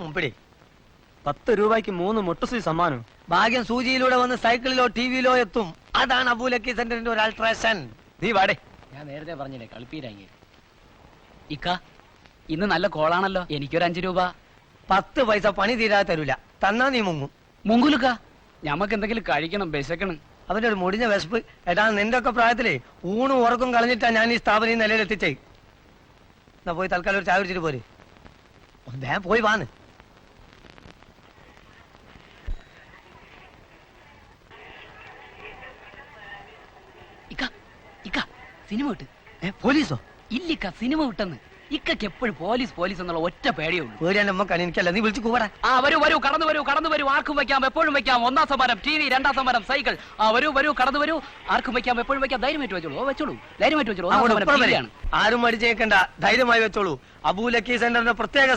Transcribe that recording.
മുമ്പിടി 10 രൂപയ്ക്ക് 3 മുട്ടുസൂചി സമ്മാനം. ഭാഗ്യം സൂചിയിലൂടെ വന്ന് സൈക്കിളിലോ ടിവിയിലോ എത്തും. അതാണ് അബു ലക്കി സെന്ററിന്റെ ഒരു അൾട്രേഷൻ. നീ വാടേ. ഞാൻ നേരത്തെ പറഞ്ഞില്ലേ കളിപ്പീരാങ്ങി. ഇക്ക ഇന്ന് നല്ല കോളാണല്ലോ. എനിക്കൊരു 5 രൂപ. 10 പൈസ പണി തീരാതെ തരൂല. തന്നാ നീ മുങ്ങും. മുങ്കുലുക്ക ഞമ്മക്ക് എന്തെങ്കിലും കഴിക്കണം, വിശക്കണം. അവന്റെ ഒരു മുടിഞ്ഞ വിശപ്പ്. ഏട്ടാ നിന്റെ ഒക്കെ പ്രായത്തിലേ ഊണും ഉറക്കും കളഞ്ഞിട്ടാ ഞാൻ ഈ സ്ഥാപനം നിലയിലെത്തിച്ചേ. എന്നാ പോയി തൽക്കാലം ഒരു ചായ കുടിച്ചിട്ട് പോരെ. ഞാൻ പോയി വാന്ന്. ഇക്ക ഇക്ക സിനിമ വിട്ട്. പോലീസോ? ഇല്ലിക്ക സിനിമ വിട്ടെന്ന്. ഇക്കക്ക് എപ്പോഴും പോലീസ് പോലീസ് എന്നുള്ള ഒറ്റ പേടിയേ ഉള്ളൂ. പേടിയാൻ നമ്മക്ക് എനിക്കല്ല. നീ വിളിച്ചു കൂടാ. ആ വരൂ വരൂ, കടന്നു വരൂ, കടന്നു വരൂ. ആർക്കും വെക്കാം, എപ്പോഴും വെക്കാം. 1ാം സമ്മാനം TV, 2ാം സമ്മാനം സൈക്കിൾ. ആ വരൂ വരൂ, കടന്നു വരൂ. ആർക്കും വെക്കാം, എപ്പോഴും വെക്കാം. ധൈര്യമായിട്ട് വെച്ചോളൂ. വെച്ചോളൂ, ധൈര്യമായിട്ട് വെച്ചോളൂ. 1ാം സമ്മാനം TV ആണ്. ആരും മടിച്ചേക്കണ്ട, ധൈര്യമായി വെച്ചോളൂ. അബു ലക്കി സെന്ററിന്റെ പ്രത്യേക